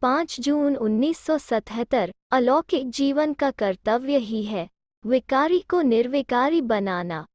5 जून 1977। अलौकिक जीवन का कर्तव्य ही है विकारी को निर्विकारी बनाना।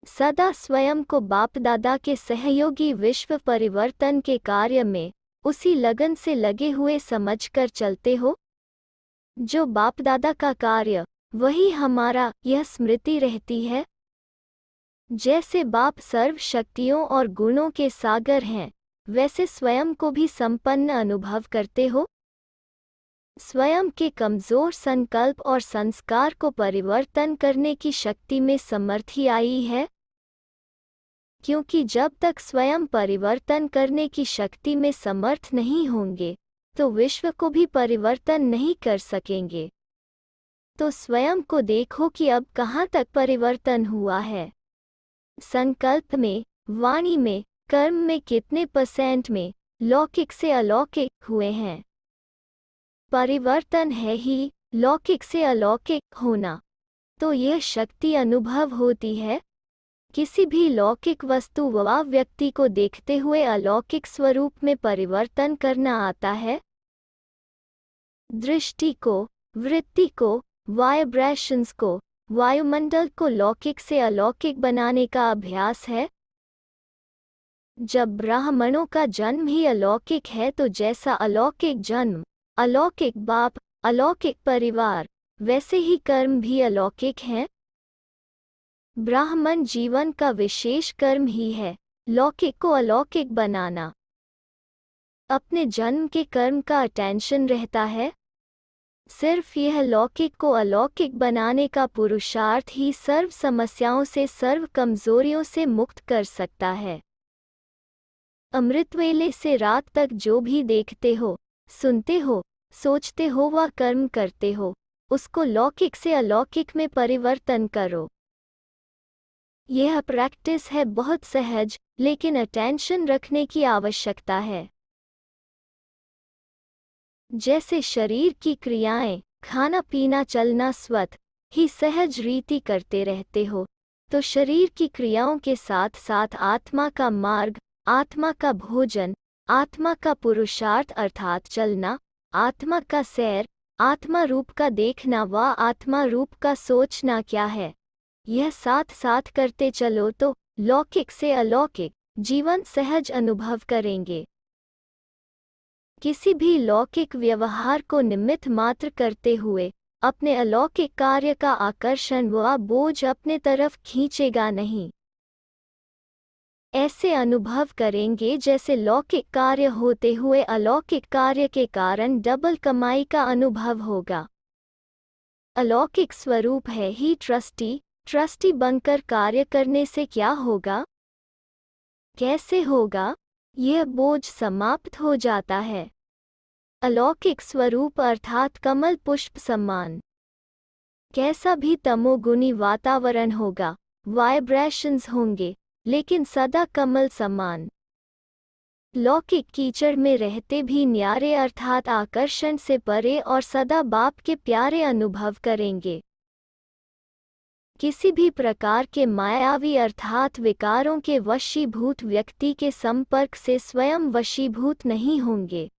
सदा स्वयं को बाप दादा के सहयोगी विश्व परिवर्तन के कार्य में उसी लगन से लगे हुए समझकर चलते हो। जो बाप दादा का कार्य वही हमारा, यह स्मृति रहती है। जैसे बाप सर्व शक्तियों और गुणों के सागर हैं, वैसे स्वयं को भी संपन्न अनुभव करते हो। स्वयं के कमजोर संकल्प और संस्कार को परिवर्तन करने की शक्ति में समर्थी आई है, क्योंकि जब तक स्वयं परिवर्तन करने की शक्ति में समर्थ नहीं होंगे तो विश्व को भी परिवर्तन नहीं कर सकेंगे। तो स्वयं को देखो कि अब कहाँ तक परिवर्तन हुआ है। संकल्प में, वाणी में, कर्म में कितने % में लौकिक से अलौकिक हुए हैं। परिवर्तन है ही लौकिक से अलौकिक होना। तो यह शक्ति अनुभव होती है। किसी भी लौकिक वस्तु व व्यक्ति को देखते हुए अलौकिक स्वरूप में परिवर्तन करना आता है। दृष्टि को, वृत्ति को, वाइब्रेशंस को, वायुमंडल को लौकिक से अलौकिक बनाने का अभ्यास है। जब ब्राह्मणों का जन्म ही अलौकिक है तो जैसा अलौकिक जन्म, अलौकिक बाप, अलौकिक परिवार, वैसे ही कर्म भी अलौकिक हैं। ब्राह्मण जीवन का विशेष कर्म ही है लौकिक को अलौकिक बनाना। अपने जन्म के कर्म का अटेंशन रहता है। सिर्फ यह लौकिक को अलौकिक बनाने का पुरुषार्थ ही सर्व समस्याओं से, सर्व कमजोरियों से मुक्त कर सकता है। अमृतवेले से रात तक जो भी देखते हो, सुनते हो, सोचते हो व कर्म करते हो, उसको लौकिक से अलौकिक में परिवर्तन करो। यह प्रैक्टिस है बहुत सहज, लेकिन अटेंशन रखने की आवश्यकता है। जैसे शरीर की क्रियाएं, खाना पीना चलना स्वतः ही सहज रीति करते रहते हो, तो शरीर की क्रियाओं के साथ साथ आत्मा का मार्ग, आत्मा का भोजन, आत्मा का पुरुषार्थ अर्थात चलना, आत्मा का सैर, आत्मा रूप का देखना व आत्मा रूप का सोचना क्या है, यह साथ साथ करते चलो तो लौकिक से अलौकिक जीवन सहज अनुभव करेंगे। किसी भी लौकिक व्यवहार को निमित्त मात्र करते हुए अपने अलौकिक कार्य का आकर्षण व बोझ अपने तरफ खींचेगा नहीं। ऐसे अनुभव करेंगे जैसे लौकिक कार्य होते हुए अलौकिक कार्य के कारण डबल कमाई का अनुभव होगा। अलौकिक स्वरूप है ही ट्रस्टी बनकर कार्य करने से क्या होगा, कैसे होगा, यह बोझ समाप्त हो जाता है। अलौकिक स्वरूप अर्थात कमल पुष्प समान। कैसा भी तमोगुनी वातावरण होगा, वाइब्रेशंस होंगे, लेकिन सदा कमल समान। लौकिक कीचड़ में रहते भी न्यारे अर्थात आकर्षण से परे और सदा बाप के प्यारे अनुभव करेंगे। किसी भी प्रकार के मायावी अर्थात विकारों के वशीभूत व्यक्ति के संपर्क से स्वयं वशीभूत नहीं होंगे,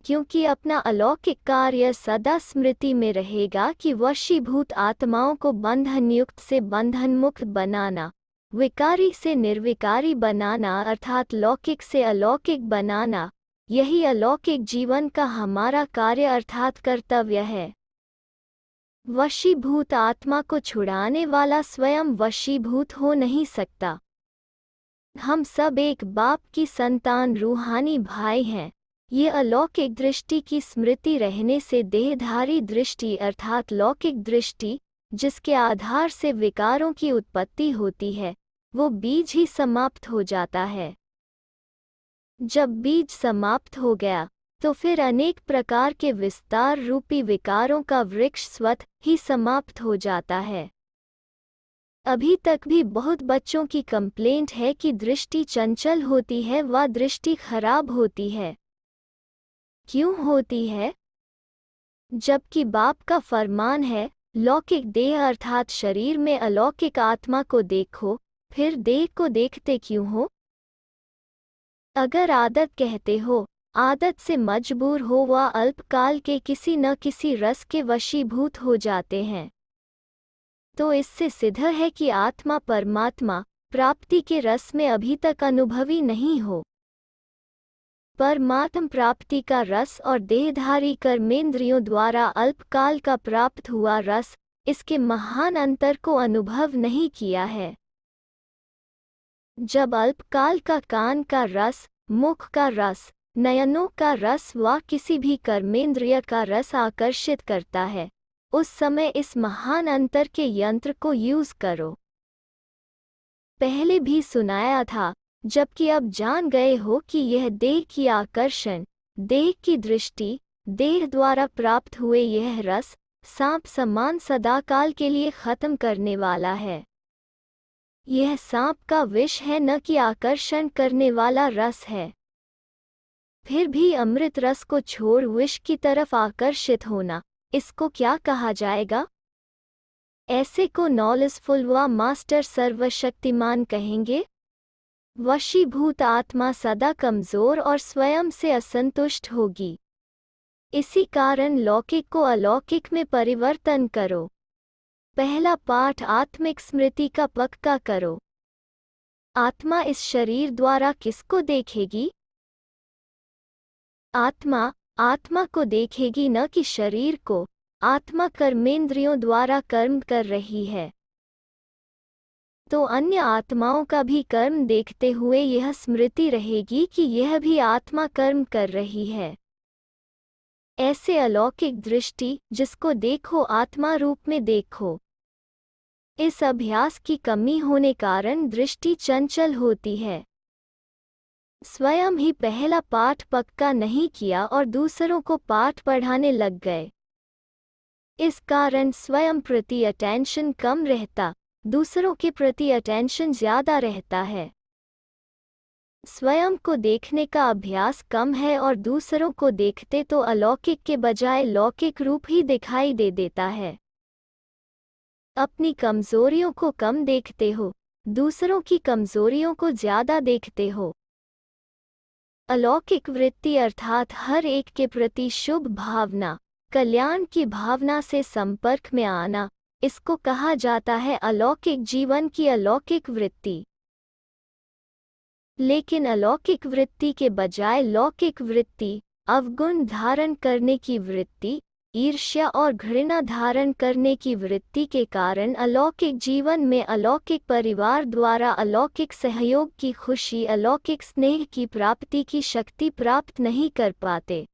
क्योंकि अपना अलौकिक कार्य सदा स्मृति में रहेगा कि वशीभूत आत्माओं को बंधनयुक्त से बंधनमुक्त बनाना, विकारी से निर्विकारी बनाना अर्थात लौकिक से अलौकिक बनाना, यही अलौकिक जीवन का हमारा कार्य अर्थात कर्तव्य है। वशीभूत आत्मा को छुड़ाने वाला स्वयं वशीभूत हो नहीं सकता। हम सब एक बाप की संतान रूहानी भाई हैं। ये अलौकिक दृष्टि की स्मृति रहने से देहधारी दृष्टि अर्थात लौकिक दृष्टि, जिसके आधार से विकारों की उत्पत्ति होती है, वो बीज ही समाप्त हो जाता है। जब बीज समाप्त हो गया तो फिर अनेक प्रकार के विस्तार रूपी विकारों का वृक्ष स्वतः ही समाप्त हो जाता है। अभी तक भी बहुत बच्चों की कंप्लेंट है कि दृष्टि चंचल होती है व दृष्टि खराब होती है। क्यों होती है? जबकि बाप का फरमान है लौकिक देह अर्थात शरीर में अलौकिक आत्मा को देखो, फिर देह को देखते क्यों हो? अगर आदत कहते हो आदत से मजबूर हो व अल्पकाल के किसी न किसी रस के वशीभूत हो जाते हैं। तो इससे सिद्ध है कि आत्मा परमात्मा प्राप्ति के रस में अभी तक अनुभवी नहीं हो। परमात्म प्राप्ति का रस और देहधारी कर्मेंद्रियों द्वारा अल्पकाल का प्राप्त हुआ रस, इसके महान अंतर को अनुभव नहीं किया है। जब अल्पकाल का कान का रस, मुख का रस, नयनों का रस व किसी भी कर्मेंद्रिय का रस आकर्षित करता है, उस समय इस महान अंतर के यंत्र को यूज करो। पहले भी सुनाया था, जबकि अब जान गए हो कि यह देह की आकर्षण, देह की दृष्टि, देह द्वारा प्राप्त हुए यह रस सांप समान सदाकाल के लिए खत्म करने वाला है। यह सांप का विष है, न कि आकर्षण करने वाला रस है। फिर भी अमृत रस को छोड़ विष की तरफ आकर्षित होना, इसको क्या कहा जाएगा? ऐसे को नॉलेजफुल व मास्टर सर्वशक्तिमान कहेंगे। वशीभूत आत्मा सदा कमजोर और स्वयं से असंतुष्ट होगी। इसी कारण लौकिक को अलौकिक में परिवर्तन करो। पहला पाठ आत्मिक स्मृति का पक्का करो। आत्मा इस शरीर द्वारा किसको देखेगी? आत्मा को देखेगी, न कि शरीर को। आत्मा कर्मेंद्रियों द्वारा कर्म कर रही है, तो अन्य आत्माओं का भी कर्म देखते हुए यह स्मृति रहेगी कि यह भी आत्मा कर्म कर रही है। ऐसे अलौकिक दृष्टि, जिसको देखो आत्मा रूप में देखो। इस अभ्यास की कमी होने कारण दृष्टि चंचल होती है। स्वयं ही पहला पाठ पक्का नहीं किया और दूसरों को पाठ पढ़ाने लग गए। इस कारण स्वयं प्रति अटेंशन कम रहता, दूसरों के प्रति अटेंशन ज्यादा रहता है। स्वयं को देखने का अभ्यास कम है और दूसरों को देखते तो अलौकिक के बजाय लौकिक रूप ही दिखाई दे देता है। अपनी कमजोरियों को कम देखते हो, दूसरों की कमजोरियों को ज्यादा देखते हो। अलौकिक वृत्ति अर्थात हर एक के प्रति शुभ भावना, कल्याण की भावना से संपर्क में आना, इसको कहा जाता है अलौकिक जीवन की अलौकिक वृत्ति। लेकिन अलौकिक वृत्ति के बजाय लौकिक वृत्ति, अवगुण धारण करने की वृत्ति, ईर्ष्या और घृणा धारण करने की वृत्ति के कारण अलौकिक जीवन में अलौकिक परिवार द्वारा अलौकिक सहयोग की खुशी, अलौकिक स्नेह की प्राप्ति की शक्ति प्राप्त नहीं कर पाते।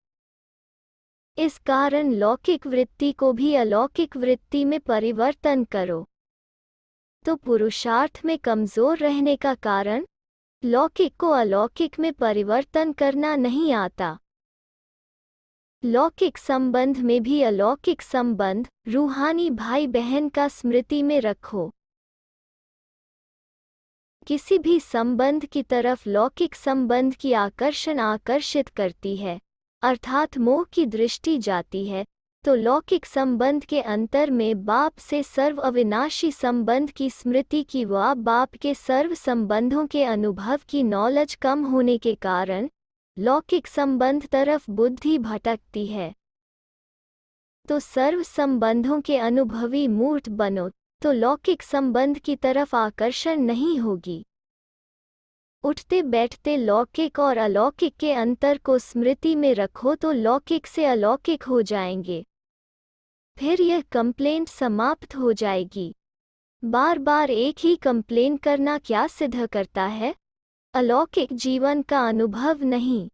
इस कारण लौकिक वृत्ति को भी अलौकिक वृत्ति में परिवर्तन करो। तो पुरुषार्थ में कमजोर रहने का कारण, लौकिक को अलौकिक में परिवर्तन करना नहीं आता। लौकिक संबंध में भी अलौकिक संबंध, रूहानी भाई बहन का स्मृति में रखो। किसी भी संबंध की तरफ लौकिक संबंध की आकर्षण आकर्षित करती है, अर्थात मोह की दृष्टि जाती है, तो लौकिक संबंध के अंतर में बाप से सर्व अविनाशी संबंध की स्मृति की व बाप के सर्व संबंधों के अनुभव की नॉलेज कम होने के कारण लौकिक संबंध तरफ बुद्धि भटकती है। तो सर्व संबंधों के अनुभवी मूर्त बनो, तो लौकिक संबंध की तरफ आकर्षण नहीं होगी। उठते बैठते लौकिक और अलौकिक के अंतर को स्मृति में रखो तो लौकिक से अलौकिक हो जाएंगे। फिर यह कंप्लेंट समाप्त हो जाएगी। बार बार एक ही कंप्लेन करना क्या सिद्ध करता है? अलौकिक जीवन का अनुभव नहीं।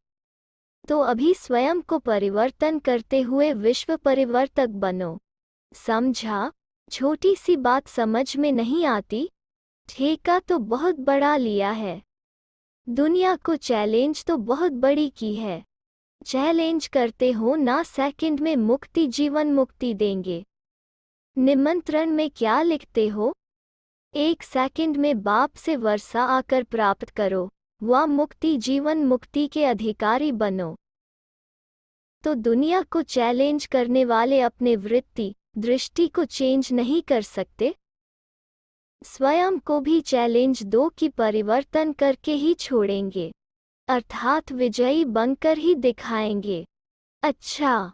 तो अभी स्वयं को परिवर्तन करते हुए विश्व परिवर्तक बनो। समझा? छोटी सी बात समझ में नहीं आती? ठेका तो बहुत बड़ा लिया है। दुनिया को चैलेंज तो बहुत बड़ी की है। चैलेंज करते हो ना, सेकंड में मुक्ति जीवन मुक्ति देंगे। निमंत्रण में क्या लिखते हो? 1 सेकंड में बाप से वर्षा आकर प्राप्त करो, व मुक्ति जीवन मुक्ति के अधिकारी बनो। तो दुनिया को चैलेंज करने वाले अपने वृत्ति, दृष्टि को चेंज नहीं कर सकते। स्वयं को भी चैलेंज दो कि परिवर्तन करके ही छोड़ेंगे। अर्थात विजयी बनकर ही दिखाएंगे। अच्छा,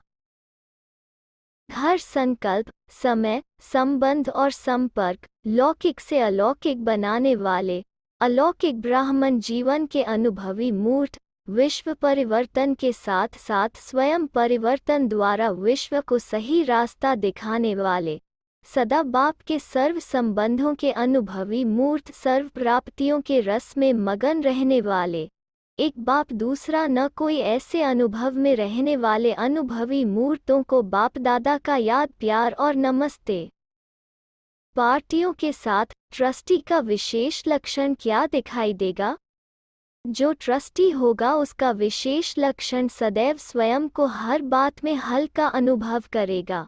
हर संकल्प, समय, संबंध और संपर्क लौकिक से अलौकिक बनाने वाले अलौकिक ब्राह्मण जीवन के अनुभवी मूर्त, विश्व परिवर्तन के साथ साथ स्वयं परिवर्तन द्वारा विश्व को सही रास्ता दिखाने वाले, सदा बाप के सर्व संबंधों के अनुभवी मूर्त, सर्व प्राप्तियों के रस में मगन रहने वाले, एक बाप दूसरा न कोई, ऐसे अनुभव में रहने वाले अनुभवी मूर्तों को बाप दादा का याद, प्यार और नमस्ते। पार्टियों के साथ ट्रस्टी का विशेष लक्षण क्या दिखाई देगा? जो ट्रस्टी होगा उसका विशेष लक्षण सदैव स्वयं को हर बात में हल्का अनुभव करेगा,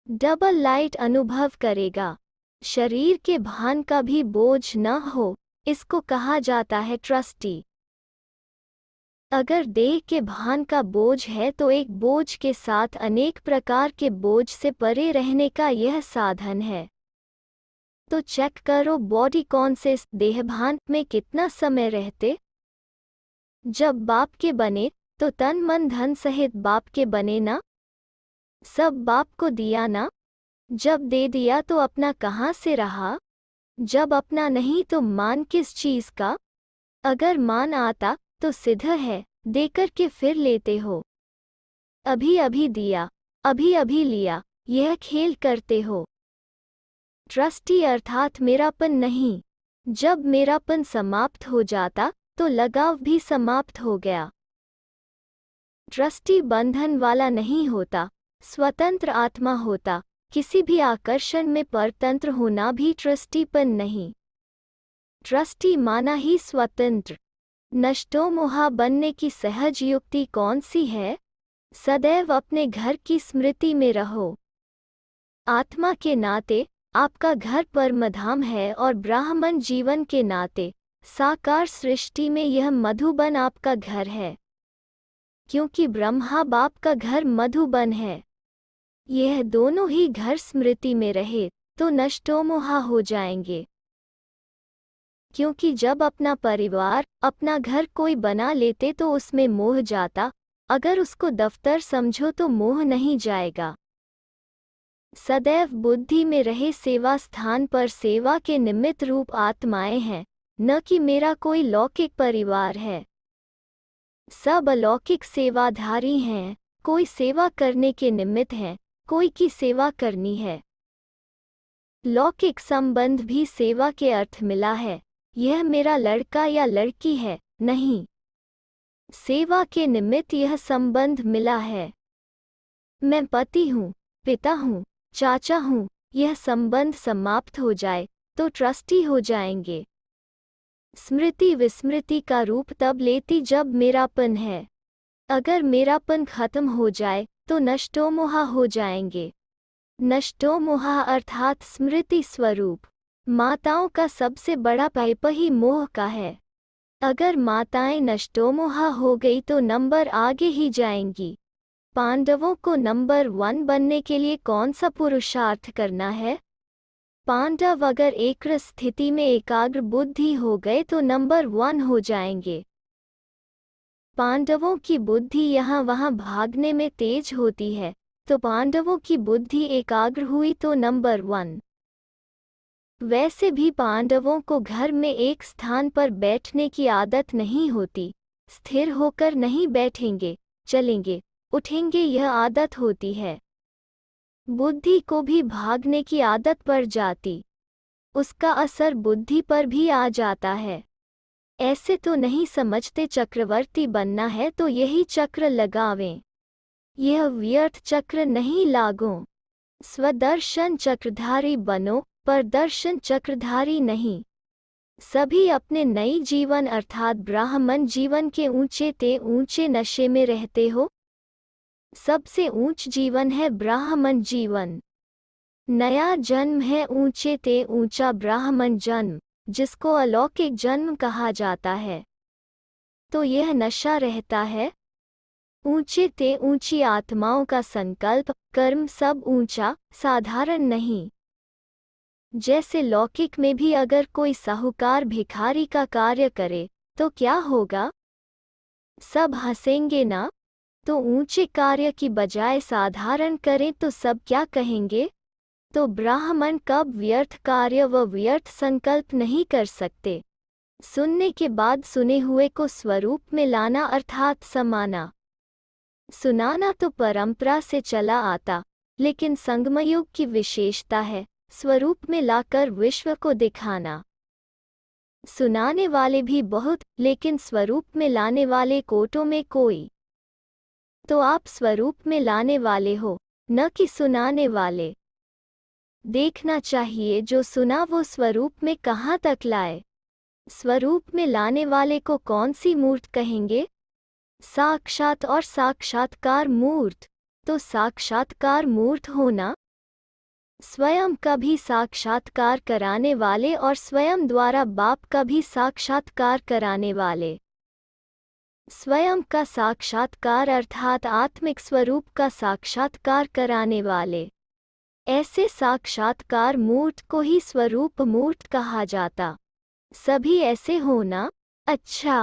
डबल लाइट अनुभव करेगा, शरीर के भान का भी बोझ न हो, इसको कहा जाता है ट्रस्टी। अगर देह के भान का बोझ है तो एक बोझ के साथ अनेक प्रकार के बोझ से परे रहने का यह साधन है। तो चेक करो बॉडी कॉन्शियस देह भान में कितना समय रहते। जब बाप के बने तो तन मन धन सहित बाप के बने ना, सब बाप को दिया ना। जब दे दिया तो अपना कहाँ से रहा? जब अपना नहीं तो मान किस चीज का? अगर मान आता तो सिद्ध है, देकर के फिर लेते हो। अभी अभी दिया, अभी अभी लिया, यह खेल करते हो। ट्रस्टी अर्थात मेरापन नहीं। जब मेरापन समाप्त हो जाता तो लगाव भी समाप्त हो गया। ट्रस्टी बंधन वाला नहीं होता, स्वतंत्र आत्मा होता। किसी भी आकर्षण में परतंत्र होना भी ट्रस्टीपन नहीं। ट्रस्टी माना ही स्वतंत्र। नष्टोमोहा बनने की सहज युक्ति कौन सी है? सदैव अपने घर की स्मृति में रहो। आत्मा के नाते आपका घर परमधाम है और ब्राह्मण जीवन के नाते साकार सृष्टि में यह मधुबन आपका घर है, क्योंकि ब्रह्मा बाप का घर मधुबन है। यह दोनों ही घर स्मृति में रहे तो नष्टोमोहा हो जाएंगे, क्योंकि जब अपना परिवार, अपना घर कोई बना लेते तो उसमें मोह जाता। अगर उसको दफ्तर समझो तो मोह नहीं जाएगा। सदैव बुद्धि में रहे सेवा स्थान पर सेवा के निमित्त रूप आत्माएं हैं, न कि मेरा कोई लौकिक परिवार है। सब अलौकिक सेवाधारी हैं, कोई सेवा करने के निमित्त है, कोई की सेवा करनी है। लौकिक संबंध भी सेवा के अर्थ मिला है। यह मेरा लड़का या लड़की है, नहीं। सेवा के निमित्त यह संबंध मिला है। मैं पति हूँ, पिता हूँ, चाचा हूँ। यह संबंध समाप्त हो जाए तो ट्रस्टी हो जाएंगे। स्मृति विस्मृति का रूप तब लेती जब मेरापन है। अगर मेरापन खत्म हो जाए तो नष्टोमोहा हो जाएंगे। नष्टोमोहा अर्थात स्मृति स्वरूप। माताओं का सबसे बड़ा पाप ही मोह का है। अगर माताएं नष्टोमोहा हो गई तो नंबर आगे ही जाएंगी। पांडवों को नंबर 1 बनने के लिए कौन सा पुरुषार्थ करना है? पांडव अगर एक स्थिति में एकाग्र बुद्धि हो गए तो नंबर 1 हो जाएंगे। पांडवों की बुद्धि यहाँ वहाँ भागने में तेज होती है, तो पांडवों की बुद्धि एकाग्र हुई तो नंबर 1। वैसे भी पांडवों को घर में एक स्थान पर बैठने की आदत नहीं होती। स्थिर होकर नहीं बैठेंगे, चलेंगे, उठेंगे, यह आदत होती है। बुद्धि को भी भागने की आदत पड़ जाती, उसका असर बुद्धि पर भी आ जाता है। ऐसे तो नहीं समझते चक्रवर्ती बनना है तो यही चक्र लगावें। यह व्यर्थ चक्र नहीं लागो। स्वदर्शन चक्रधारी बनो, पर दर्शन चक्रधारी नहीं। सभी अपने नई जीवन अर्थात ब्राह्मण जीवन के ऊंचे ते ऊंचे नशे में रहते हो। सबसे ऊंच जीवन है ब्राह्मण जीवन। नया जन्म है ऊंचे ते ऊंचा ब्राह्मण जन्म, जिसको अलौकिक जन्म कहा जाता है। तो यह नशा रहता है। ऊंचे ते ऊंची आत्माओं का संकल्प, कर्म सब ऊंचा, साधारण नहीं। जैसे लौकिक में भी अगर कोई साहूकार भिखारी का कार्य करे तो क्या होगा? सब हंसेंगे ना? तो ऊंचे कार्य की बजाय साधारण करें तो सब क्या कहेंगे? तो ब्राह्मण कब व्यर्थ कार्य व व्यर्थ संकल्प नहीं कर सकते। सुनने के बाद सुने हुए को स्वरूप में लाना अर्थात समाना। सुनाना तो परंपरा से चला आता, लेकिन संगमयुग की विशेषता है स्वरूप में लाकर विश्व को दिखाना। सुनाने वाले भी बहुत, लेकिन स्वरूप में लाने वाले कोटों में कोई। तो आप स्वरूप में लाने वाले हो, न कि सुनाने वाले। देखना चाहिए जो सुना वो स्वरूप में कहाँ तक लाए। स्वरूप में लाने वाले को कौन सी मूर्त कहेंगे? साक्षात और साक्षात्कार मूर्त। तो साक्षात्कार मूर्त होना, स्वयं का भी साक्षात्कार कराने वाले और स्वयं द्वारा बाप का भी साक्षात्कार कराने वाले। स्वयं का साक्षात्कार अर्थात आत्मिक स्वरूप का साक्षात्कार कराने वाले। ऐसे साक्षात्कार मूर्त को ही स्वरूप मूर्त कहा जाता। सभी ऐसे होना। अच्छा।